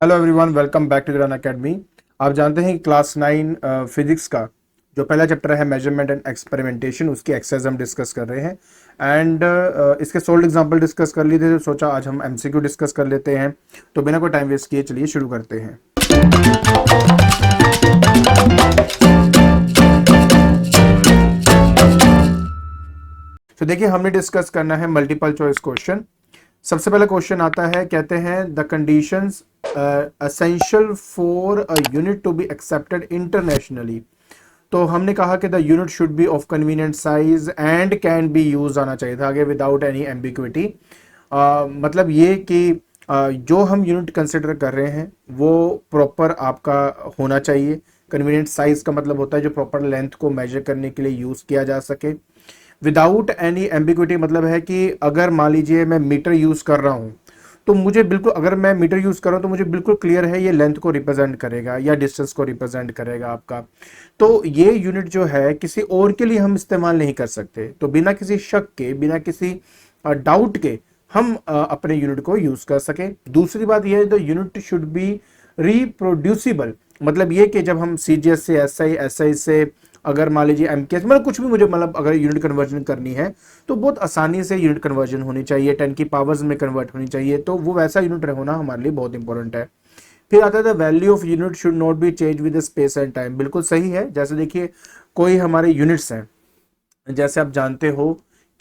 Hello everyone, welcome back to the run academy. आप जानते हैं कि क्लास 9 फिजिक्स का जो पहला चैप्टर है मेजरमेंट एंड एक्सपेरिमेंटेशन, उसकी एक्सरसाइज हम डिस्कस कर रहे हैं। एंड इसके सोल्ड एग्जांपल डिस्कस कर लिए थे, तो सोचा आज हम एमसीक्यू डिस्कस कर लेते हैं। तो बिना कोई टाइम वेस्ट किए चलिए शुरू करते हैं। तो देखिए, हमने डिस्कस करना है मल्टीपल चॉइस क्वेश्चन। सबसे पहला क्वेश्चन आता है, कहते हैं the conditions essential for a unit to be accepted internationally. तो हमने कहा कि the unit should be of convenient size and can be use आना चाहिए था आगे विदाउट एनी एम्बिग्विटी। मतलब ये कि जो हम यूनिट कंसिडर कर रहे हैं वो प्रॉपर आपका होना चाहिए। कन्वीनियंट साइज का मतलब होता है जो प्रॉपर लेंथ को मेजर करने के लिए यूज किया जा सके। विदाउट एनी एम्बिग्विटी मतलब है कि अगर मान लीजिए मैं मीटर यूज कर रहा हूं, तो मुझे बिल्कुल, अगर मैं मीटर यूज कर रहा हूं तो मुझे बिल्कुल क्लियर है ये लेंथ को रिप्रेजेंट करेगा या डिस्टेंस को रिप्रेजेंट करेगा आपका। तो ये यूनिट जो है किसी और के लिए हम इस्तेमाल नहीं कर सकते। तो बिना किसी शक के, बिना किसी डाउट के हम अपने यूनिट को यूज कर सके। दूसरी बात यह है, the unit should B reproducible. मतलब ये कि जब हम सीजीएस से एसआई से, अगर मान लीजिए एमकेएस, मतलब कुछ भी मुझे, मतलब अगर यूनिट कन्वर्जन करनी है तो बहुत आसानी से यूनिट कन्वर्जन होनी चाहिए, 10 की पावर्स में कन्वर्ट होनी चाहिए। तो वो वैसा यूनिट होना हमारे लिए बहुत इंपॉर्टेंट है। फिर आता है the value of unit should not be change with space and time. बिल्कुल सही है। जैसे देखिए, कोई हमारे यूनिट्स हैं, जैसे आप जानते हो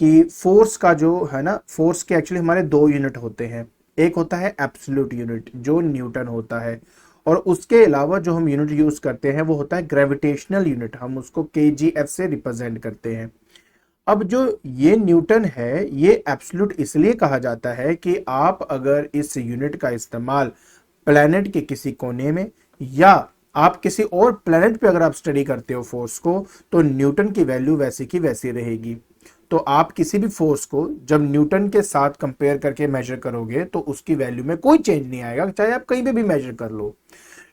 कि फोर्स का जो है ना, फोर्स के एक्चुअली हमारे दो यूनिट होते हैं। एक होता है एब्सोल्यूट यूनिट जो न्यूटन होता है, और उसके अलावा जो हम यूनिट यूज करते हैं वो होता है ग्रेविटेशनल यूनिट, हम उसको केजीएफ से रिप्रेजेंट करते हैं। अब जो ये न्यूटन है ये एब्सोल्यूट इसलिए कहा जाता है कि आप अगर इस यूनिट का इस्तेमाल प्लेनेट के किसी कोने में या आप किसी और प्लेनेट पे अगर आप स्टडी करते हो फोर्स को, तो न्यूटन की वैल्यू वैसी की वैसी रहेगी। तो आप किसी भी फोर्स को जब न्यूटन के साथ कंपेयर करके मेजर करोगे तो उसकी वैल्यू में कोई चेंज नहीं आएगा, चाहे आप कहीं पे भी मेजर कर लो।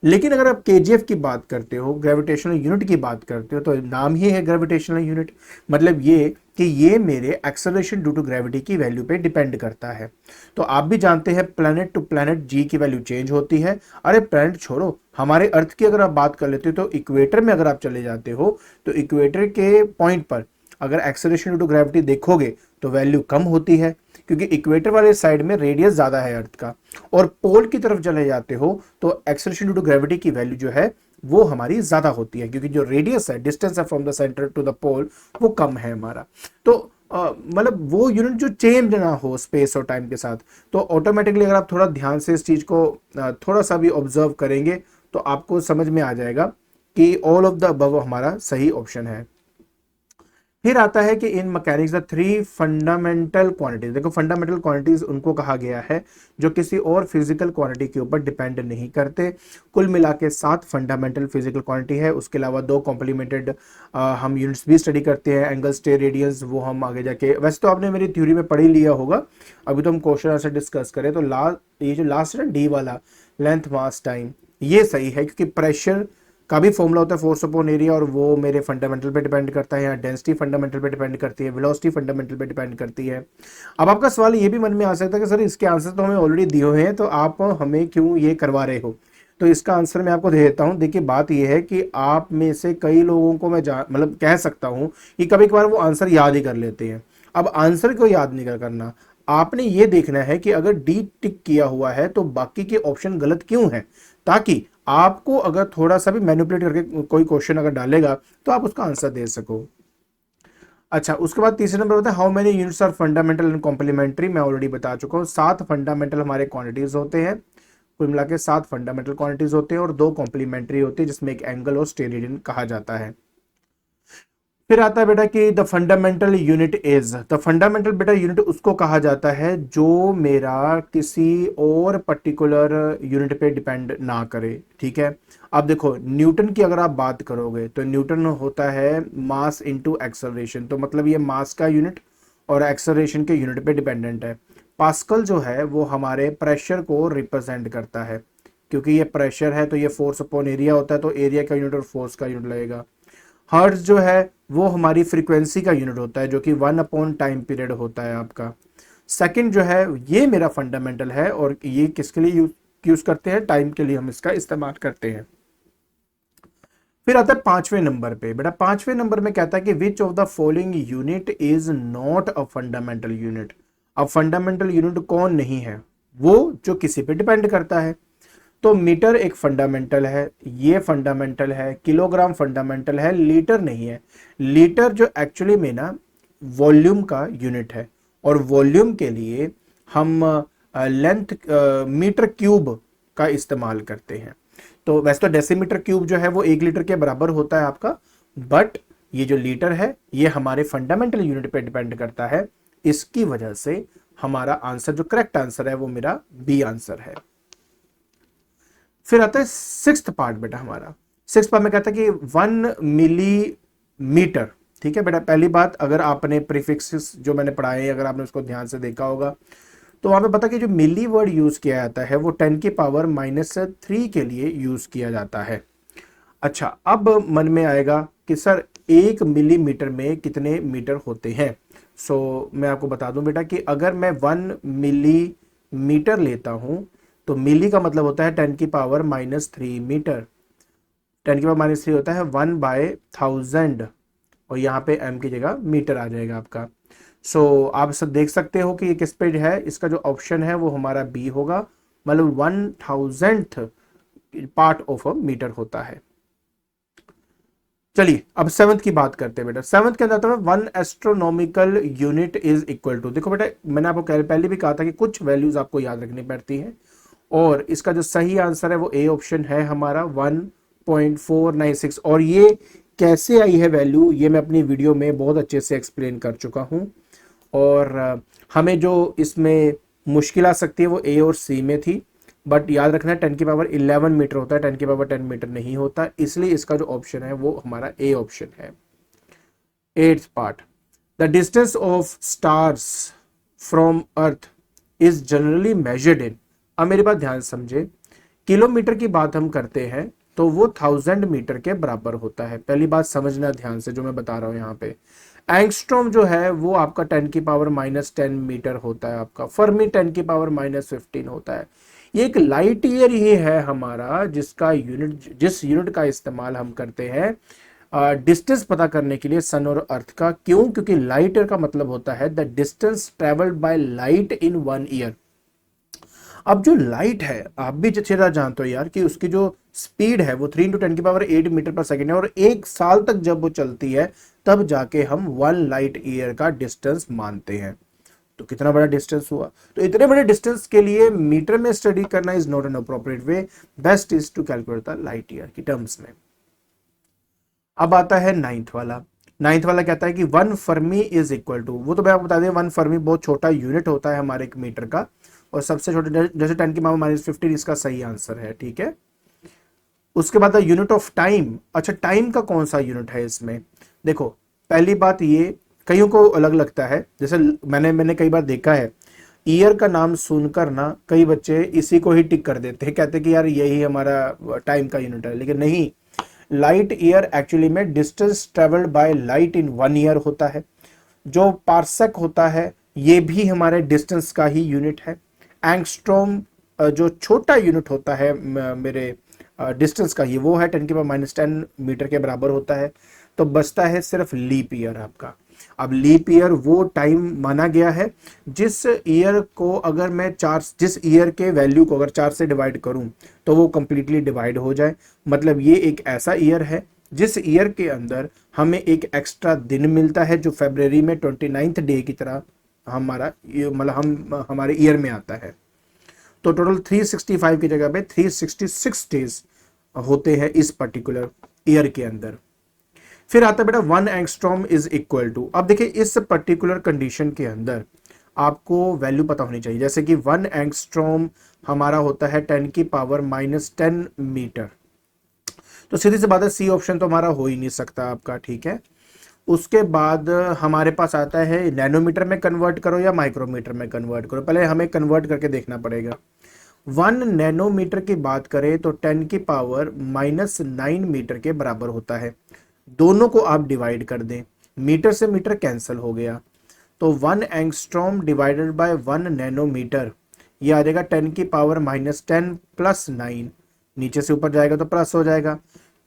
लेकिन अगर आप केजीएफ की बात करते हो, ग्रेविटेशनल यूनिट की बात करते हो, तो नाम ही है ग्रेविटेशनल यूनिट। मतलब ये कि ये मेरे एक्सेलरेशन ड्यू टू ग्रेविटी की वैल्यू पे डिपेंड करता है। तो आप भी जानते हैं प्लैनेट टू प्लैनेट जी की वैल्यू चेंज होती है। अरे प्लैनेट छोड़ो, हमारे अर्थ की अगर आप बात कर लेते हो तो इक्वेटर में अगर आप चले जाते हो तो इक्वेटर के पॉइंट पर अगर एक्सेलरेशन ड्यू टू ग्रेविटी देखोगे तो वैल्यू कम होती है, क्योंकि इक्वेटर वाले साइड में रेडियस ज्यादा है अर्थ का। और पोल की तरफ चले जाते हो तो एक्सेलरेशन ड्यू टू ग्रेविटी की वैल्यू जो है वो हमारी ज्यादा होती है, क्योंकि जो रेडियस है, डिस्टेंस है from the centre to the pole, वो कम है हमारा। तो मतलब वो यूनिट जो चेंज ना हो स्पेस और टाइम के साथ, तो ऑटोमेटिकली अगर आप थोड़ा ध्यान से इस चीज को थोड़ा सा भी ऑब्जर्व करेंगे तो आपको समझ में आ जाएगा कि ऑल ऑफ द अबव हमारा सही ऑप्शन है। फिर आता है कि in mechanics the three fundamental quantities. देखो, फंडामेंटल क्वांटिटीज उनको कहा गया है जो किसी और फिजिकल क्वांटिटी के ऊपर डिपेंड नहीं करते। कुल मिला के 7 फंडामेंटल फिजिकल क्वांटिटी है। उसके अलावा 2 कॉम्प्लीमेंटेड हम यूनिट्स भी स्टडी करते हैं, एंगल, स्टेयर, रेडियंस, वो हम आगे जाके, वैसे तो आपने मेरी थ्योरी में पढ़ ही लिया होगा। अभी तो हम क्वेश्चन आंसर डिस्कस करें तो ये जो लास्ट है डी वाला, लेंथ मास टाइम, ये सही है, क्योंकि प्रेशर का भी फॉर्मूला होता है फोर्स अपॉन एरिया, और वो मेरे फंडामेंटल पे डिपेंड करता है, या डेंसिटी फंडामेंटल पे डिपेंड करती है, वेलोसिटी फंडामेंटल पे डिपेंड करती है। अब आपका सवाल ये भी मन में आ सकता है कि सर इसके आंसर तो हमें ऑलरेडी दिए हुए हैं, तो आप हमें क्यों ये करवा रहे हो। तो इसका आंसर मैं आपको दे देता हूं। देखिए, बात यह है कि आप में से कई लोगों को मैं मतलब कह सकता हूं कि कभी कभार वो आंसर याद ही कर लेते हैं। अब आंसर को याद नहीं करना, आपने ये देखना है कि अगर डी टिक किया हुआ है तो बाकी के ऑप्शन गलत क्यों है, ताकि आपको अगर थोड़ा सा भी मैनिपुलेट करके कोई क्वेश्चन अगर डालेगा तो आप उसका आंसर दे सको। अच्छा, उसके बाद तीसरे नंबर होता है how many units are fundamental and complementary. मैं ऑलरेडी बता चुका हूँ, 7 फंडामेंटल हमारे क्वांटिटीज होते हैं। कुल मिला के 7 फंडामेंटल क्वांटिटीज होते हैं और 2 कॉम्प्लीमेंट्री होती है, जिसमें एक एंगल और स्टेरेडियन कहा जाता है। फिर आता है बेटा कि the fundamental unit is, the fundamental बेटा यूनिट उसको कहा जाता है जो मेरा किसी और पर्टिकुलर यूनिट पे डिपेंड ना करे। ठीक है, अब देखो न्यूटन की अगर आप बात करोगे तो न्यूटन होता है मास इनटू एक्सेलरेशन, तो मतलब ये मास का यूनिट और एक्सेलरेशन के यूनिट पे डिपेंडेंट है। पास्कल जो है वो हमारे प्रेशर को रिप्रेजेंट करता है, क्योंकि ये प्रेशर है तो ये फोर्स अपॉन एरिया होता है, तो एरिया का यूनिट और फोर्स का यूनिट लगेगा। हर्ट्ज जो है वो हमारी फ्रीक्वेंसी का यूनिट होता है, जो कि 1 अपॉन टाइम पीरियड होता है आपका। सेकंड जो है ये मेरा फंडामेंटल है, और ये किसके लिए यूज यूज करते हैं, टाइम के लिए हम इसका इस्तेमाल करते हैं। फिर आता है 5वें नंबर पे। बेटा 5वें नंबर में कहता है कि which of the following unit is not a fundamental unit. अब फंडामेंटल यूनिट कौन नहीं है? वो जो किसी पे डिपेंड करता है। तो मीटर एक फंडामेंटल है, ये फंडामेंटल है, किलोग्राम फंडामेंटल है, लीटर नहीं है। लीटर जो एक्चुअली में ना वॉल्यूम का यूनिट है, और वॉल्यूम के लिए हम लेंथ मीटर क्यूब का इस्तेमाल करते हैं। तो वैसे तो डेसीमीटर क्यूब जो है वो 1 लीटर के बराबर होता है आपका, बट ये जो लीटर है ये हमारे फंडामेंटल यूनिट पे डिपेंड करता है। इसकी वजह से हमारा आंसर, जो करेक्ट आंसर है, वो मेरा बी आंसर है। फिर आता है 6th पार्ट बेटा हमारा। 6th पार्ट में कहता है कि 1 मिलीमीटर। ठीक है बेटा, पहली बात, अगर आपने प्रीफिक्सेस जो मैंने पढ़ाए, अगर आपने उसको ध्यान से देखा होगा, तो वहां पे पता कि जो मिली वर्ड यूज किया जाता है वो 10 की पावर -3 के लिए यूज किया जाता है। अच्छा, अब मन में आएगा कि सर 1 मिलीमीटर में कितने मीटर होते हैं। मैं आपको बता दूं बेटा कि अगर मैं 1 मिलीमीटर लेता हूं तो मिली का मतलब होता है 10 की पावर -3 मीटर। 10 की पावर -3 होता है 1/1000, और यहाँ पे m की जगह मीटर आ जाएगा आपका। आप सब देख सकते हो कि ये किस पेज है। इसका जो ऑप्शन है वो हमारा बी होगा, मतलब 1000th part of a metre होता है। चलिए अब 7th की बात करते हैं बेटा। 7th के अंदर 1 astronomical unit is equal to. देखो बेटा, मैंने आपको पहले भी कहा था कि कुछ वैल्यूज आपको याद रखनी पड़ती हैं, और इसका जो सही आंसर है वो ए ऑप्शन है हमारा 1.496। और ये कैसे आई है वैल्यू, ये मैं अपनी वीडियो में बहुत अच्छे से एक्सप्लेन कर चुका हूं। और हमें जो इसमें मुश्किल आ सकती है वो ए और सी में थी, बट याद रखना 10 की पावर 11 मीटर होता है, 10 की पावर 10 मीटर नहीं होता, इसलिए इसका जो ऑप्शन है वो हमारा ए ऑप्शन है। 8th part, the distance of stars from earth is generally measured in. अब मेरी बात ध्यान समझे, किलोमीटर की बात हम करते हैं तो वो 1000 मीटर के बराबर होता है। पहली बात समझना ध्यान से जो मैं बता रहा हूं यहाँ पे। एंगस्ट्रॉम जो है वो आपका 10 की पावर -10 मीटर होता है आपका। फर्मी 10 की पावर -15 होता है। ये एक लाइट ईयर ही है हमारा, जिस यूनिट का इस्तेमाल हम करते हैं डिस्टेंस पता करने के लिए सन और अर्थ का। क्यों? क्योंकि लाइट ईयर का मतलब होता है the distance travelled by light in 1 year. अब जो लाइट है, आप भी अच्छी तरह जानते हो यार कि उसकी जो स्पीड है वो 3 × 10 की पावर 8 मीटर पर सेकेंड है, और 1 साल तक जब वो चलती है तब जाके हम 1 लाइट ईयर का डिस्टेंस मानते हैं। तो कितना बड़ा डिस्टेंस हुआ। तो इतने बड़े डिस्टेंस के लिए मीटर में स्टडी करना is not an appropriate way, best is to calculate the light year की टर्म्स में। अब आता है 9th वाला। 9th वाला कहता है कि 1 फर्मी इज इक्वल टू, वो तो मैं आपको बता दें 1 फर्मी बहुत छोटा यूनिट होता है हमारे एक मीटर का, और सबसे छोटे जैसे 10 की पावर -15 इसका सही आंसर है। ठीक है, उसके बाद यूनिट ऑफ टाइम। अच्छा, टाइम का कौन सा यूनिट है इसमें? देखो पहली बात, ये कईयों को अलग लगता है। जैसे मैंने कई बार देखा है, ईयर का नाम सुनकर ना कई बच्चे इसी को ही टिक कर देते हैं, कहते हैं कि यार यही हमारा टाइम का यूनिट है, लेकिन नहीं। लाइट ईयर एक्चुअली में distance travelled by light in 1 year होता है। जो पार्सेक होता है ये भी हमारे डिस्टेंस का ही यूनिट है। एंगस्ट्रॉम जो छोटा यूनिट होता है मेरे डिस्टेंस का, ये वो है 10 की पावर -10 मीटर के बराबर होता है। तो बचता है सिर्फ लीप ईयर आपका। अब लीप ईयर वो टाइम माना गया है जिस ईयर को अगर मैं जिस ईयर के वैल्यू को अगर 4 से डिवाइड करूं तो वो कंप्लीटली डिवाइड हो जाए। मतलब ये एक ऐसा ईयर है जिस ईयर के अंदर हमें एक एक्स्ट्रा दिन मिलता है, जो फरवरी में 29th डे की तरह हमारा मतलब हमारे ईयर में आता है। तो टोटल 365 की जगह पे 366 डेज होते हैं इस पर्टिकुलर ईयर के अंदर। फिर आता है बेटा 1 एंगस्ट्रॉम इज इक्वल टू। अब देखिए इस पर्टिकुलर कंडीशन के अंदर आपको वैल्यू पता होनी चाहिए। जैसे कि 1 एंगस्ट्रॉम हमारा होता है 10 की पावर -10 मीटर। तो सीधी सी बात है सी ऑप्शन तो हमारा हो ही नहीं सकता आपका। ठीक है, उसके बाद हमारे पास आता है नैनोमीटर में कन्वर्ट करो या माइक्रोमीटर में कन्वर्ट करो। पहले हमें कन्वर्ट करके देखना पड़ेगा। 1 नैनोमीटर की बात करें तो 10 की पावर -9 मीटर के बराबर होता है। दोनों को आप डिवाइड कर दें, मीटर से मीटर कैंसिल हो गया, तो 1 एंगस्ट्रॉम डिवाइडेड बाय 1 नैनोमीटर, ये आ जाएगा 10⁻⁻10 प्लस 9, नीचे से ऊपर जाएगा तो प्लस हो जाएगा,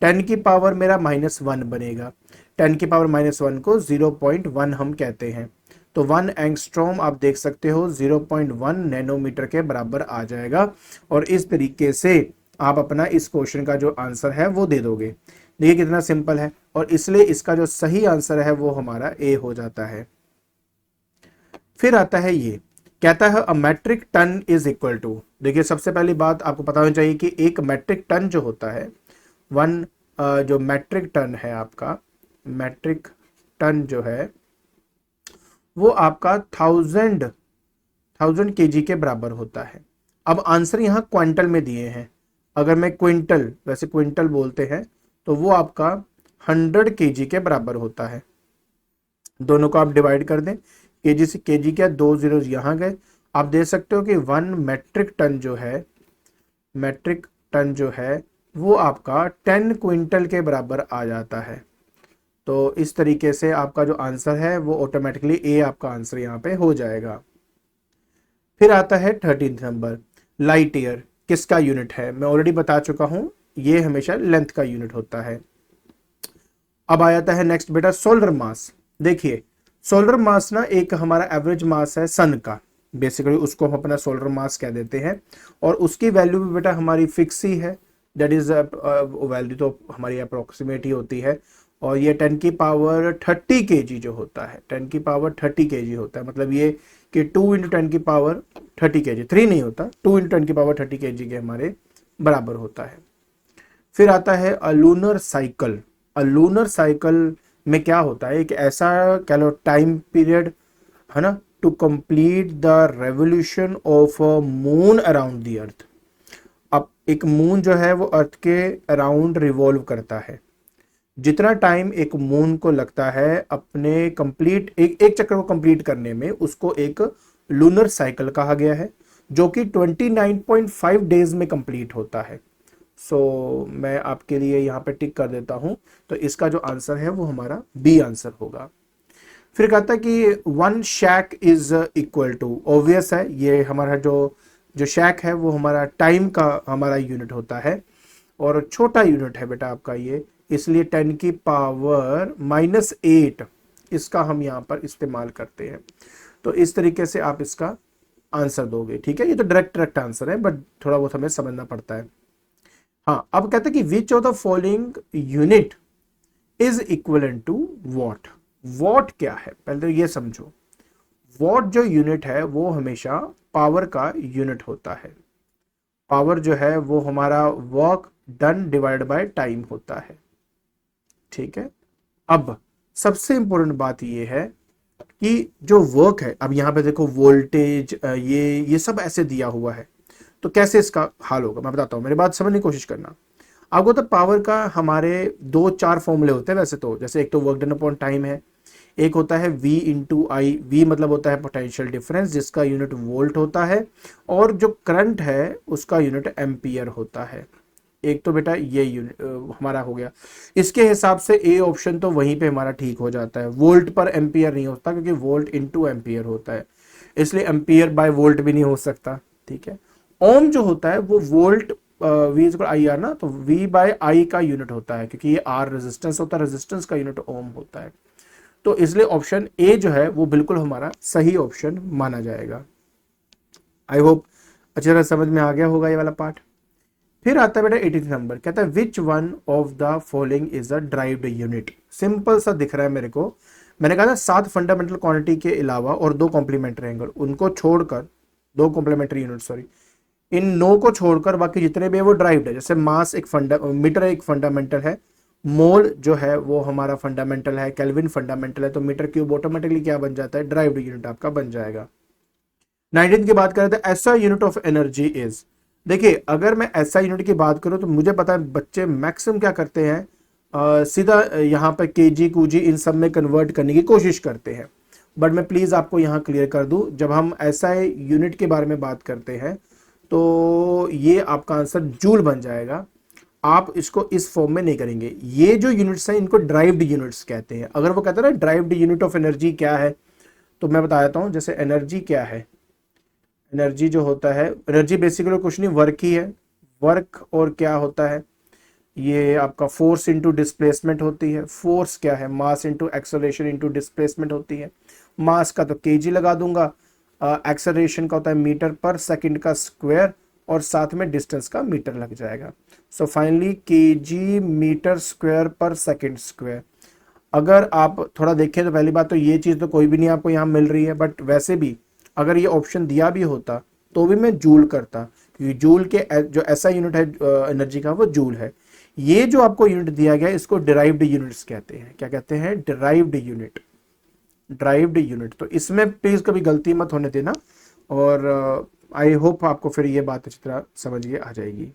10 की पावर मेरा -1 बनेगा, 10⁻⁻1 को 0.1 हम कहते हैं, तो 1 एंगस्ट्रॉम आप देख सकते हो 0.1 नैनोमीटर के बराबर आ जाएगा। और इस तरीके से आप अपना इस क्वेश्चन का जो आंसर है वो दे दोगे। देखिए कितना सिंपल है, और इसलिए इसका जो सही आंसर है वो हमारा ए हो जाता है। फिर आता है ये, कहता है a metric ton is equal to, देखिए सबसे पहली बात आपको पता होनी चाहिए कि एक मैट्रिक टन जो होता है, जो मैट्रिक टन है आपका, मैट्रिक टन जो है वो आपका 1000 केजी के बराबर होता है। अब आंसर यहाँ क्विंटल में दिए हैं, अगर मैं क्विंटल, वैसे क्विंटल बोलते हैं, तो वो आपका 100 केजी के बराबर होता है। दोनों को आप डिवाइड कर दें, केजी से केजी क्या, 2 जीरोस यहाँ गए, आप देख सकते हो कि 1 मैट्रिक टन जो है, मैट्रिक टन जो है वो आपका 10 क्विंटल के बराबर आ जाता है। तो इस तरीके से आपका जो आंसर है वो ऑटोमेटिकली ए आपका आंसर यहाँ पे हो जाएगा। फिर आता है 13 नंबर, लाइट ईयर किसका यूनिट है, मैं ऑलरेडी बता चुका हूं, ये हमेशा लेंथ का यूनिट होता है। अब आ जाता है नेक्स्ट बेटा सोलर मास। देखिए सोलर मास ना एक हमारा एवरेज मास है सन का, बेसिकली उसको हम अपना सोलर मास कह देते हैं, और उसकी वैल्यू भी बेटा हमारी फिक्स ही है, दैट इज वैल्यू तो हमारी अप्रोक्सीमेट ही होती है, और ये 10 की पावर 30 केजी जो होता है, 10 की पावर 30 केजी होता है, मतलब ये कि 2 × 10 की पावर 30 केजी, 3 नहीं होता, 2 × 10 की पावर 30 केजी के हमारे बराबर होता है। फिर आता है अ लूनर साइकिल। अ लूनर साइकिल में क्या होता है, एक ऐसा कह लो टाइम पीरियड है ना, to complete the revolution of a moon around the earth. अब एक मून जो है वो अर्थ के अराउंड रिवॉल्व करता है, जितना टाइम एक मून को लगता है अपने कंप्लीट एक चक्कर को कंप्लीट करने में, उसको एक लूनर साइकिल कहा गया है, जो कि 29.5 डेज में कंप्लीट होता है। सो मैं आपके लिए यहाँ पे टिक कर देता हूँ, तो इसका जो आंसर है वो हमारा बी आंसर होगा। फिर कहता है कि 1 शैक इज इक्वल टू, ऑब्वियस है ये हमारा जो शैक है वो हमारा टाइम का हमारा यूनिट होता है, और छोटा यूनिट है बेटा आपका ये, इसलिए 10 की पावर -8 इसका हम यहाँ पर इस्तेमाल करते हैं। तो इस तरीके से आप इसका आंसर दोगे, ठीक है। ये तो डायरेक्ट आंसर है, बट थोड़ा बहुत हमें समझना पड़ता है। हाँ, अब कहते हैं कि which of the following unit is equivalent to watt. Watt क्या है, पहले तो ये समझो, वॉट जो यूनिट है वो हमेशा पावर का यूनिट होता है। पावर जो है वो हमारा work done divide by time होता है, ठीक है। अब सबसे इंपॉर्टेंट बात ये है कि जो वर्क है, अब यहाँ पे देखो वोल्टेज ये सब ऐसे दिया हुआ है, तो कैसे इसका हाल होगा मैं बताता हूँ, मेरी बात समझने की कोशिश करना। आपको तो पावर का हमारे 2-4 फॉर्मूले होते हैं वैसे तो, जैसे एक तो वर्क डन अपॉन टाइम है, एक होता है V × I, V मतलब होता है पोटेंशियल डिफरेंस जिसका यूनिट वोल्ट होता है, और जो करंट है उसका यूनिट एम्पियर होता है। एक तो बेटा ये यूनिट हमारा हो गया, इसके हिसाब से ए ऑप्शन तो वहीं पे हमारा ठीक हो जाता है। वोल्ट पर एम्पियर नहीं होता, क्योंकि वोल्ट × एम्पियर होता है, इसलिए एम्पियर बाय वोल्ट भी नहीं हो सकता, ठीक है। ओम जो होता है वो वोल्ट V = IR ना, तो V/I का यूनिट होता है, क्योंकि ये R रेजिस्टेंस होता है, रेजिस्टेंस का यूनिट ओम होता है। तो इसलिए ऑप्शन ए जो है वो बिल्कुल हमारा सही ऑप्शन माना जाएगा। आई होप अच्छी तरह समझ में आ गया होगा ये वाला पार्ट। फिर आता है बेटा 18 नंबर, कहता है which one of the following is a derived unit. Simple सा दिख रहा है मेरे को, मैंने कहा था 7 फंडामेंटल क्वांटिटी के अलावा और 2 कॉम्प्लीमेंट्री एंगल, उनको छोड़कर 2 कॉम्प्लीमेंट्री यूनिट सॉरी, इन 9 को छोड़कर बाकी जितने भी है वो ड्राइव्ड है। जैसे मास एक मीटर एक फंडामेंटल है, मोल जो है वो हमारा फंडामेंटल है, केल्विन फंडामेंटल है, तो मीटर क्यूब ऑटोमेटिकली क्या बन जाता है, ड्राइव्ड यूनिट आपका बन जाएगा। 19 की बात करें तो ऐसा यूनिट ऑफ एनर्जी इज, देखिए अगर मैं ऐसा यूनिट की बात करूं तो मुझे पता है बच्चे मैक्सिमम क्या करते हैं, सीधा यहाँ पे केजी कूजी इन सब में कन्वर्ट करने की कोशिश करते हैं, बट मैं प्लीज आपको यहाँ क्लियर कर दूं, जब हम ऐसा यूनिट के बारे में बात करते हैं तो ये आपका आंसर जूल बन जाएगा। आप इसको इस फॉर्म में नहीं करेंगे। ये जो यूनिट्स हैं इनको ड्राइव्ड यूनिट्स कहते हैं। अगर वो कहते हैं ना ड्राइव्ड यूनिट ऑफ एनर्जी क्या है, तो मैं बता देता हूं, जैसे एनर्जी क्या है, एनर्जी जो होता है, एनर्जी बेसिकली कुछ नहीं, वर्क ही है। वर्क और क्या होता है, ये आपका फोर्स इंटू डिस्प्लेसमेंट होती है। फोर्स क्या है, mass into acceleration into displacement होती है। मास का तो केजी लगा दूंगा, एक्सेलरेशन का होता है मीटर पर सेकंड का स्क्वायर, और साथ में डिस्टेंस का मीटर लग जाएगा। So finally KG metre square per second square. अगर आप थोड़ा देखें तो पहली बात तो ये चीज़ तो कोई भी नहीं आपको यहाँ मिल रही है, बट वैसे भी अगर ये ऑप्शन दिया भी होता तो भी मैं जूल करता, क्योंकि जूल के जो ऐसा यूनिट है एनर्जी का वो जूल है। ये जो आपको यूनिट दिया गया है इसको डिराइव्ड यूनिट्स कहते हैं। क्या कहते हैं, डिराइव्ड यूनिट। डिराइव्ड यूनिट, तो इसमें प्लीज कभी गलती मत होने देना, और आई होप आपको फिर ये बात अच्छी तरह समझ आ जाएगी।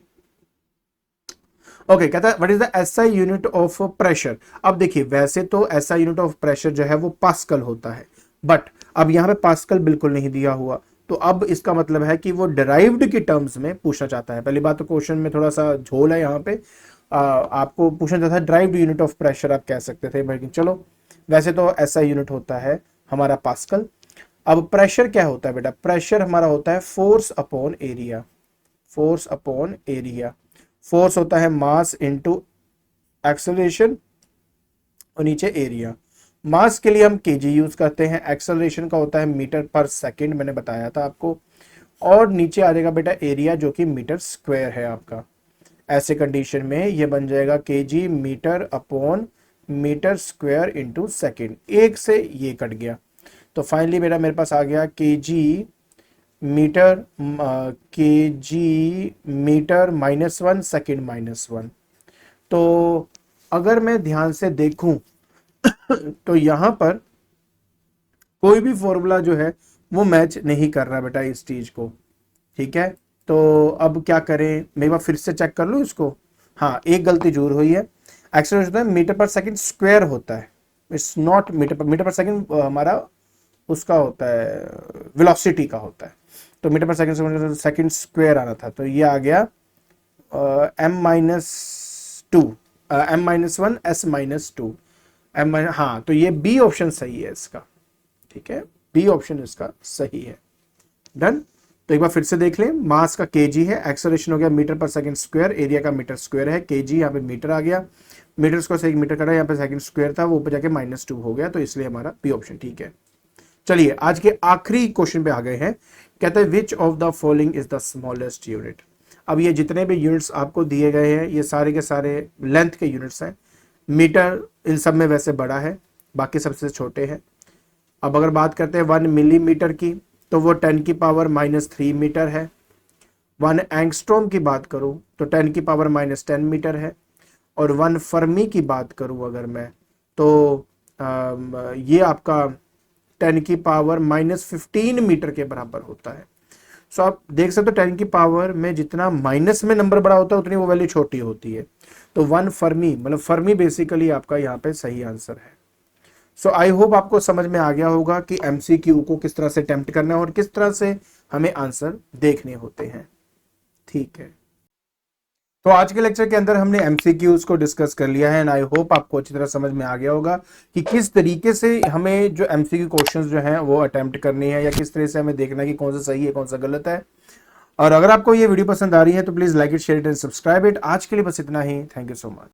ओके, कहता है what is the SI unit of pressure. अब देखिए वैसे तो एसआई यूनिट ऑफ प्रेशर जो है वो पास्कल होता है, बट अब यहाँ पे पास्कल बिल्कुल नहीं दिया हुआ, तो अब इसका मतलब है कि वो डिराइव्ड की टर्म्स में पूछना चाहता है। पहली बात तो क्वेश्चन में थोड़ा सा झोल है यहाँ पे, आपको पूछना चाहता है डिराइव्ड यूनिट ऑफ प्रेशर, आप कह सकते थे, लेकिन चलो वैसे तो ऐसा यूनिट होता है हमारा पास्कल। अब प्रेशर क्या होता है बेटा, प्रेशर हमारा होता है force upon area. Force upon area, force होता है मास इनटू एक्सेलरेशन और नीचे एरिया। मास के लिए हम केजी यूज करते हैं, एक्सेलरेशन का होता है मीटर पर सेकंड, मैंने बताया था आपको, और नीचे आ जाएगा बेटा एरिया जो कि मीटर स्क्वायर है आपका। ऐसे कंडीशन में ये बन जाएगा KG metre upon metre square into second. एक से ये कट गया, तो फाइनली मेरे पास आ गया KG metre, KG metre -1 second -1। तो अगर मैं ध्यान से देखूं तो यहां पर कोई भी फॉर्मूला जो है वो मैच नहीं कर रहा बेटा इस चीज को, ठीक है। तो अब क्या करें, मैं एक बार फिर से चेक कर लूं इसको। हाँ, एक गलती जरूर हुई है, एक्सेलरेशन होता है मीटर पर सेकंड स्क्वायर होता है, इट्स नॉट मीटर पर सेकंड हमारा उसका होता है वेलोसिटी का होता है, तो मीटर पर सेकंड स्क्वायर आना था, तो ये आ गया m-2 m-1 s-2 m, हाँ तो ये बी ऑप्शन सही है इसका, ठीक है, बी ऑप्शन इसका सही है। डन। तो एक बार फिर से देख लें, मास का केजी है, एक्सेलरेशन हो गया मीटर पर सेकंड स्क्वायर, एरिया का मीटर स्क्वायर है, केजी यहाँ पे मीटर आ गया, मीटर स्क्वायर से एक मीटर कटा, यहाँ पे सेकंड स्क्वायर था वो ऊपर जाके -2 हो गया, तो इसलिए हमारा बी ऑप्शन ठीक है। चलिए आज के आखिरी क्वेश्चन पे आ गए हैं। कहते हैं विच of the following is the smallest unit. अब ये जितने भी यूनिट्स आपको दिए गए हैं ये सारे के सारे लेंथ के यूनिट्स हैं। मीटर इन सब में वैसे बड़ा है, बाकी सबसे छोटे हैं। अब अगर बात करते हैं 1 मिलीमीटर की, तो वो 10 की पावर -3 मीटर है। 1 एंगस्ट्रॉम की बात करूं तो 10 की पावर -10 मीटर है। और 1 फर्मी की बात करूं अगर मैं, तो ये आपका 10 की पावर -15 मीटर के बराबर होता है। सो आप देख सकते हो 10 की पावर में जितना माइनस में नंबर बड़ा होता है उतनी वो वैल्यू छोटी होती है। तो 1 फर्मी, मतलब फर्मी बेसिकली आपका यहाँ पे सही आंसर है। सो आई होप आपको समझ में आ गया होगा कि एमसीक्यू को किस तरह से अटेम्प्ट करना है और किस तरह से हमें आंसर देखने होते हैं, ठीक है। तो आज के लेक्चर के अंदर हमने एमसीक्यूज को डिस्कस कर लिया है एंड आई होप आपको अच्छी तरह समझ में आ गया होगा कि किस तरीके से हमें जो एमसीक्यू क्वेश्चंस जो हैं वो अटेम्प्ट करनी है, या किस तरह से हमें देखना है कि कौन सा सही है कौन सा गलत है। और अगर आपको ये वीडियो पसंद आ रही है तो please like it, share it and subscribe it. आज के लिए बस इतना ही, थैंक यू सो मच।